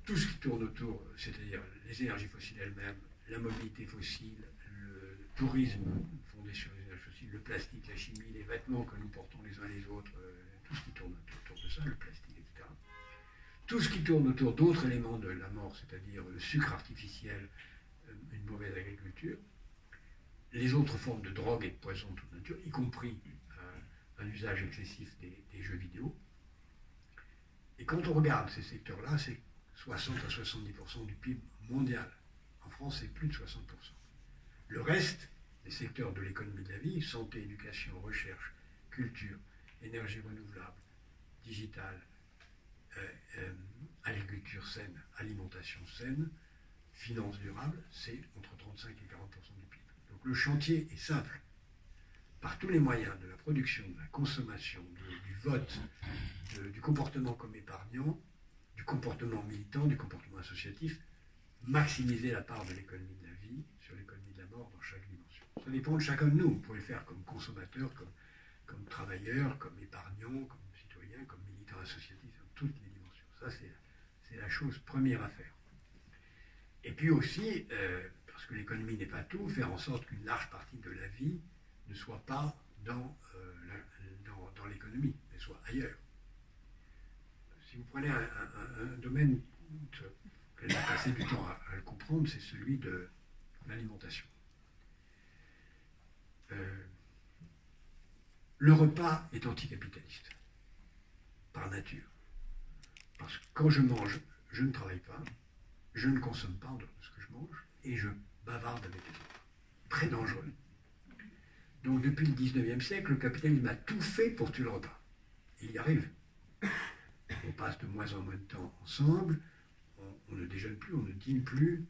tout ce qui tourne autour, c'est-à-dire les énergies fossiles elles-mêmes, la mobilité fossile, le tourisme fondé sur les énergies fossiles, le plastique, la chimie, les vêtements que nous portons les uns les autres, tout ce qui tourne autour de ça, le plastique, etc. Tout ce qui tourne autour d'autres éléments de la mort, c'est-à-dire le sucre artificiel, une mauvaise agriculture, les autres formes de drogue et de poison de toute nature, y compris un usage excessif des jeux vidéo. Et quand on regarde ces secteurs-là, c'est 60 à 70% du PIB mondial. En France, c'est plus de 60%. Le reste, les secteurs de l'économie de la vie, santé, éducation, recherche, culture, énergie renouvelable, digitale, agriculture saine, alimentation saine, finances durables, c'est entre 35 et 40% du PIB. Donc le chantier est simple. Par tous les moyens de la production, de la consommation, du vote, du comportement comme épargnant, du comportement militant, du comportement associatif, maximiser la part de l'économie de la vie sur l'économie de la mort dans chaque dimension. Ça dépend de chacun de nous. Vous pouvez le faire comme consommateur, comme travailleur, comme épargnant, comme citoyen, comme militant associatif, dans toutes les dimensions. Ça, c'est la chose première à faire. Et puis aussi, parce que l'économie n'est pas tout, faire en sorte qu'une large partie de la vie ne soit pas dans l'économie, mais soit ailleurs. Si vous prenez un domaine que j'ai passé du temps à le comprendre, c'est celui de l'alimentation. Le repas est anticapitaliste, par nature. Parce que quand je mange, je ne travaille pas, je ne consomme pas de ce que je mange, et je bavarde avec les autres. Très dangereux. Donc depuis le 19e siècle, le capitalisme a tout fait pour tuer le repas. Il y arrive. On passe de moins en moins de temps ensemble, on ne déjeune plus, on ne dîne plus,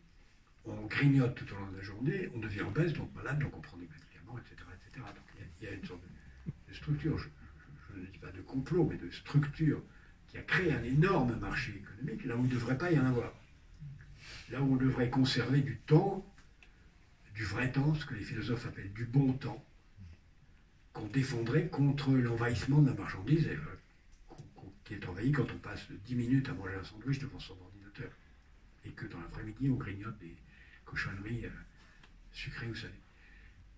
on grignote tout au long de la journée, on devient obèse, donc malade, donc on prend des médicaments, etc. etc. Donc il y a une sorte de structure, je ne dis pas de complot, mais de structure qui a créé un énorme marché économique là où il ne devrait pas y en avoir. Là où on devrait conserver du temps, du vrai temps, ce que les philosophes appellent du bon temps, qu'on défendrait contre l'envahissement de la marchandise, qui est envahi quand on passe 10 minutes à manger un sandwich devant son ordinateur, et que dans l'après-midi, on grignote des cochonneries sucrées ou salées.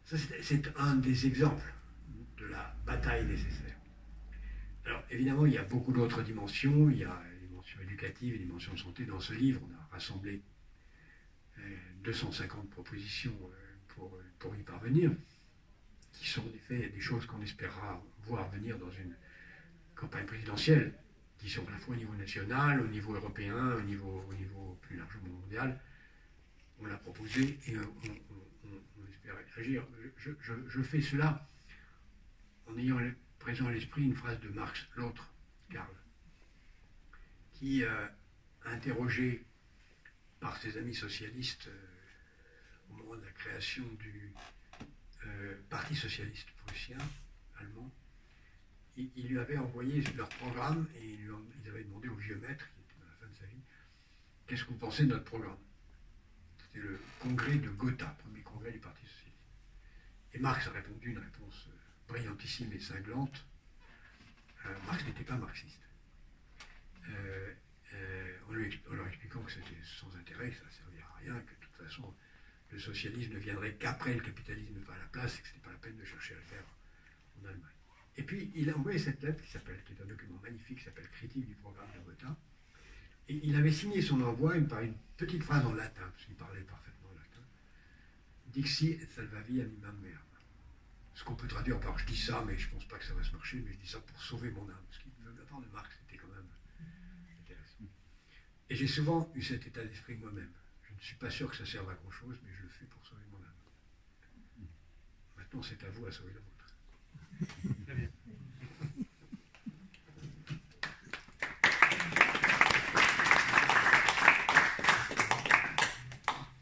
Ça, c'est un des exemples de la bataille nécessaire. Alors, évidemment, il y a beaucoup d'autres dimensions. Il y a éducative et dimension de santé. Dans ce livre, on a rassemblé 250 propositions pour y parvenir, qui sont en effet des choses qu'on espérera voir venir dans une campagne présidentielle, qui sont à la fois au niveau national, au niveau européen, au niveau plus largement mondial. On l'a proposé et on espère agir. Je fais cela en ayant présent à l'esprit une phrase de Marx, l'autre, Karl, qui, interrogé par ses amis socialistes au moment de la création du Parti socialiste prussien, allemand, il lui avait envoyé leur programme et ils avaient demandé au vieux maître, qui était à la fin de sa vie, qu'est-ce que vous pensez de notre programme? C'était le congrès de Gotha, premier congrès du Parti socialiste. Et Marx a répondu une réponse brillantissime et cinglante. Marx n'était pas marxiste. En leur expliquant que c'était sans intérêt, que ça ne servait à rien, que de toute façon le socialisme ne viendrait qu'après le capitalisme à la place et que ce n'était pas la peine de chercher à le faire en Allemagne. Et puis il a envoyé cette lettre qui est un document magnifique qui s'appelle Critique du programme de Gotha. Et il avait signé son envoi par une petite phrase en latin, parce qu'il parlait parfaitement latin. Dixi et salvavi animam meam. Ce qu'on peut traduire par je dis ça, mais je ne pense pas que ça va se marcher, mais je dis ça pour sauver mon âme. Ce qui, de la part de Marx, c'était quand même intéressant. Et j'ai souvent eu cet état d'esprit moi-même. Je ne suis pas sûr que ça serve à grand chose, mais je le fais pour sauver mon âme. Maintenant, c'est à vous à sauver la vôtre. Très bien.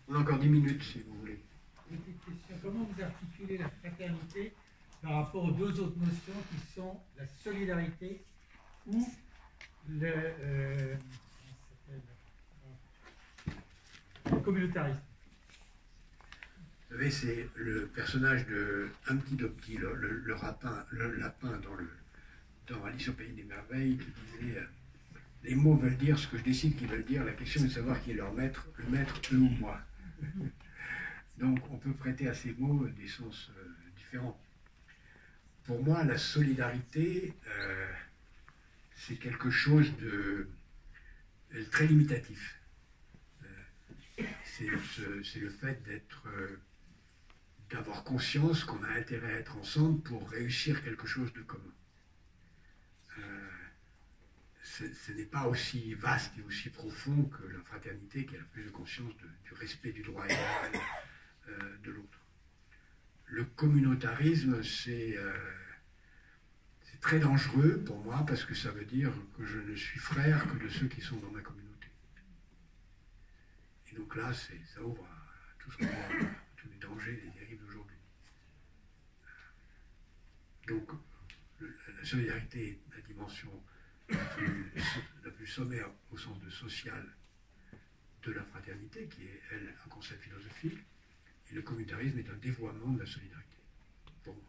On a encore 10 minutes, si vous voulez. Petite question. Comment vous articulez la fraternité par rapport aux deux autres notions qui sont la solidarité ou le communautarisme? Vous savez, c'est le personnage de Humpty Dumpty, le lapin dans Alice au Pays des Merveilles, qui disait les mots veulent dire ce que je décide qu'ils veulent dire, la question est de savoir qui est leur maître, le maître, eux ou moi. Donc on peut prêter à ces mots des sens différents. Pour moi, la solidarité, c'est quelque chose de très limitatif. C'est le fait d'avoir conscience qu'on a intérêt à être ensemble pour réussir quelque chose de commun. Ce n'est pas aussi vaste et aussi profond que la fraternité qui a plus de conscience du respect du droit égal de l'autre. Le communautarisme, c'est très dangereux pour moi parce que ça veut dire que je ne suis frère que de ceux qui sont dans ma communauté. Et donc là, ça ouvre à tout ce qu'on voit, tous les dangers, les dérives d'aujourd'hui. Donc, la solidarité est la dimension la plus sommaire au sens de social de la fraternité, qui est, elle, un concept philosophique, et le communautarisme est un dévoiement de la solidarité, pour moi.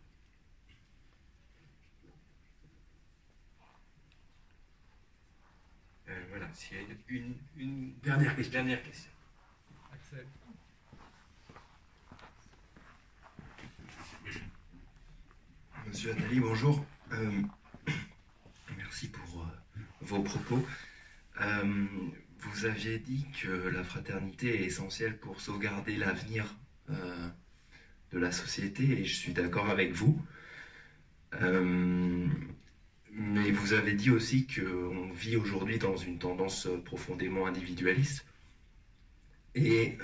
Voilà, s'il y a une dernière question. Axel. Monsieur Attali, bonjour. Merci pour vos propos. Vous aviez dit que la fraternité est essentielle pour sauvegarder l'avenir de la société, et je suis d'accord avec vous. Mais vous avez dit aussi qu'on vit aujourd'hui dans une tendance profondément individualiste. Et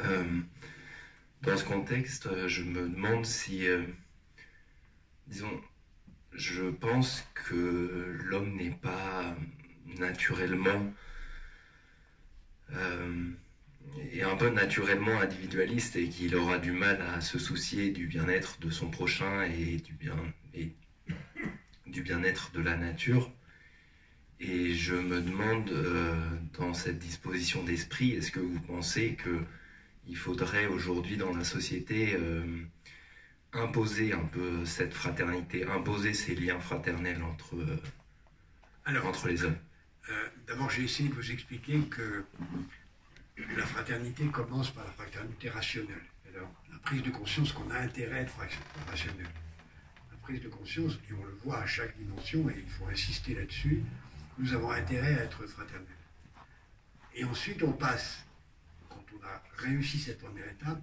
dans ce contexte, je me demande si, disons, je pense que l'homme n'est pas naturellement et un peu naturellement individualiste, et qu'il aura du mal à se soucier du bien-être de son prochain et du bien-être de la nature. Et je me demande, dans cette disposition d'esprit, est-ce que vous pensez qu'il faudrait aujourd'hui dans la société imposer un peu cette fraternité, imposer ces liens fraternels entre les hommes? D'abord, j'ai essayé de vous expliquer que la fraternité commence par la fraternité rationnelle. Alors, la prise de conscience qu'on a intérêt à être rationnel. La prise de conscience, et on le voit à chaque dimension, et il faut insister là-dessus, nous avons intérêt à être fraternels. Et ensuite, on passe, quand on a réussi cette première étape,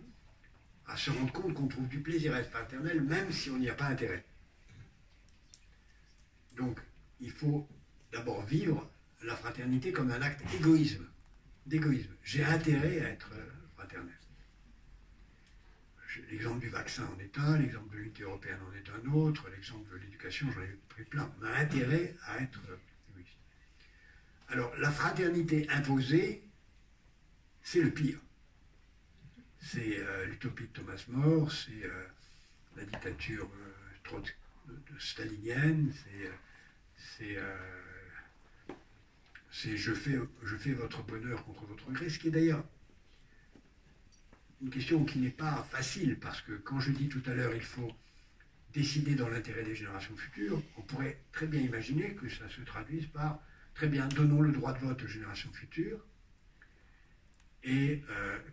à se rendre compte qu'on trouve du plaisir à être fraternel, même si on n'y a pas intérêt. Donc, il faut d'abord vivre la fraternité comme un acte d'égoïsme. J'ai intérêt à être fraternel. L'exemple du vaccin en est un, l'exemple de l'unité européenne en est un autre, l'exemple de l'éducation, j'en ai pris plein. On a intérêt à être égoïste. Alors, la fraternité imposée, c'est le pire. C'est l'utopie de Thomas More, c'est la dictature stalinienne, c'est je fais votre bonheur contre votre gré, ce qui est d'ailleurs une question qui n'est pas facile, parce que quand je dis tout à l'heure il faut décider dans l'intérêt des générations futures, on pourrait très bien imaginer que ça se traduise par très bien, donnons le droit de vote aux générations futures et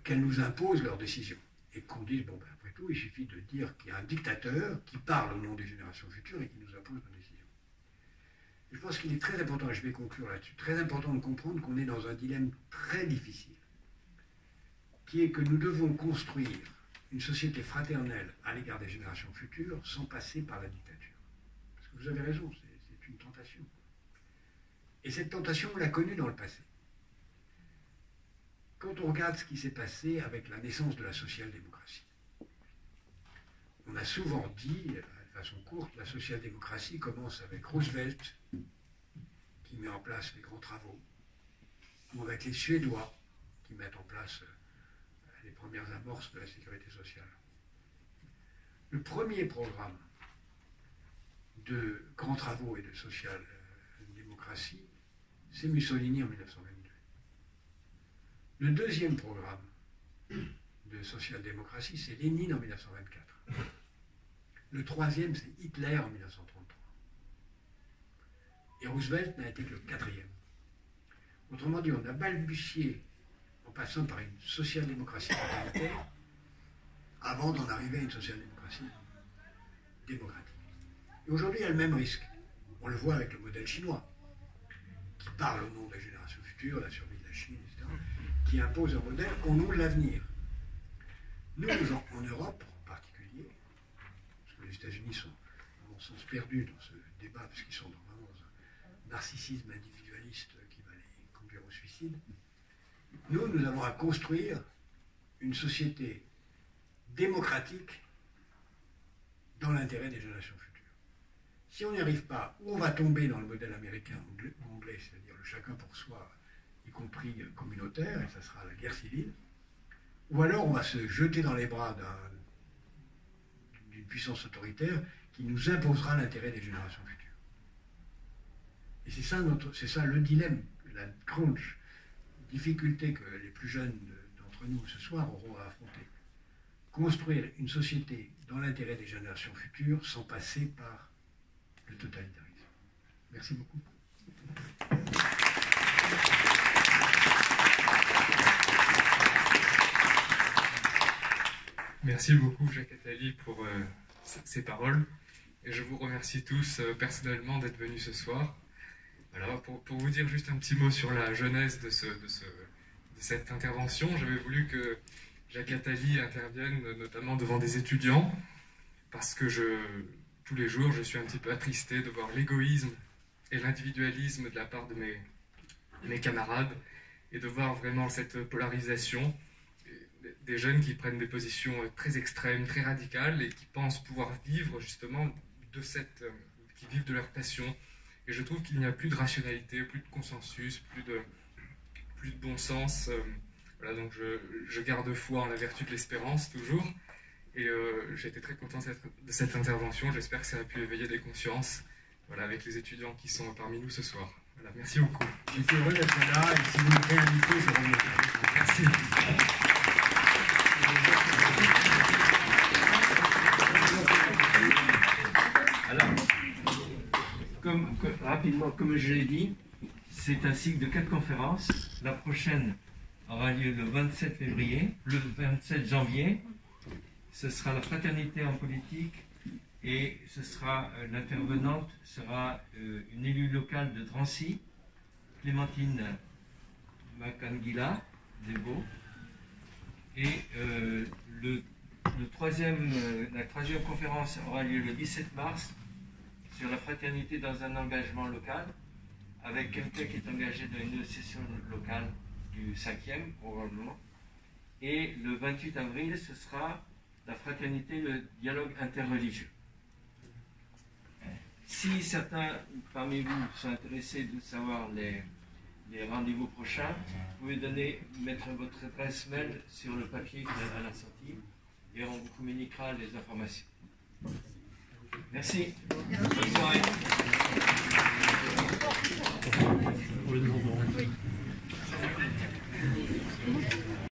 qu'elles nous imposent leurs décisions. Et qu'on dise, bon, ben, après tout, il suffit de dire qu'il y a un dictateur qui parle au nom des générations futures et qui nous impose nos décisions. Je pense qu'il est très important, et je vais conclure là-dessus, très important de comprendre qu'on est dans un dilemme très difficile, qui est que nous devons construire une société fraternelle à l'égard des générations futures sans passer par la dictature. Parce que vous avez raison, c'est une tentation. Et cette tentation, on l'a connue dans le passé. Quand on regarde ce qui s'est passé avec la naissance de la social-démocratie, on a souvent dit, de façon courte, la social-démocratie commence avec Roosevelt, qui met en place les grands travaux, ou avec les Suédois, qui mettent en place les premières amorces de la sécurité sociale. Le premier programme de grands travaux et de social-démocratie, c'est Mussolini en 1922. Le deuxième programme de social-démocratie, c'est Lénine en 1924. Le troisième, c'est Hitler en 1933. Et Roosevelt n'a été que le quatrième. Autrement dit, on a balbutié en passant par une social-démocratie totalitaire avant d'en arriver à une social-démocratie démocratique. Et aujourd'hui, il y a le même risque. On le voit avec le modèle chinois, qui parle au nom des générations futures, la survie de la Chine, etc., qui impose un modèle au nom de l'avenir. Nous, en Europe en particulier, parce que les États-Unis sont, à mon sens, perdus dans ce débat, parce qu'ils sont vraiment dans un narcissisme individualiste qui va les conduire au suicide, nous avons à construire une société démocratique dans l'intérêt des générations futures. Si on n'y arrive pas, ou on va tomber dans le modèle américain ou anglais, c'est-à-dire le chacun pour soi, y compris communautaire, et ça sera la guerre civile, ou alors on va se jeter dans les bras d'une puissance autoritaire qui nous imposera l'intérêt des générations futures. Et c'est ça le dilemme, la grande difficulté que les plus jeunes d'entre nous ce soir auront à affronter. Construire une société dans l'intérêt des générations futures sans passer par le totalitarisme. Merci beaucoup. Merci beaucoup Jacques Attali pour ces paroles. Et je vous remercie tous personnellement d'être venus ce soir. Alors, pour vous dire juste un petit mot sur la genèse de cette intervention, j'avais voulu que Jacques Attali intervienne notamment devant des étudiants, parce que tous les jours, je suis un petit peu attristé de voir l'égoïsme et l'individualisme de la part de mes camarades, et de voir vraiment cette polarisation des jeunes qui prennent des positions très extrêmes, très radicales, et qui pensent pouvoir vivre justement qui vivent de leur passion. Et je trouve qu'il n'y a plus de rationalité, plus de consensus, plus de bon sens. Voilà, donc je garde foi en la vertu de l'espérance, toujours. Et j'ai été très content de cette intervention. J'espère que ça a pu éveiller des consciences, voilà, avec les étudiants qui sont parmi nous ce soir. Voilà, merci beaucoup. J'étais heureux d'être là, et si vous me réinvitez, je reviendrai. Merci. Alors, rapidement, comme je l'ai dit, c'est un cycle de 4 conférences. La prochaine aura lieu le 27 février. Le 27 janvier, ce sera la fraternité en politique, et l'intervenante sera une élue locale de Drancy, Clémentine Makangila Debo. Et la troisième conférence aura lieu le 17 mars sur la fraternité dans un engagement local, avec quelqu'un qui est engagé dans une session locale du 5e probablement. Et le 28 avril, ce sera la fraternité, le dialogue interreligieux. Si certains parmi vous sont intéressés de savoir les rendez-vous prochains, vous pouvez mettre votre adresse mail sur le papier à la sortie et on vous communiquera les informations. Merci. Bonne soirée.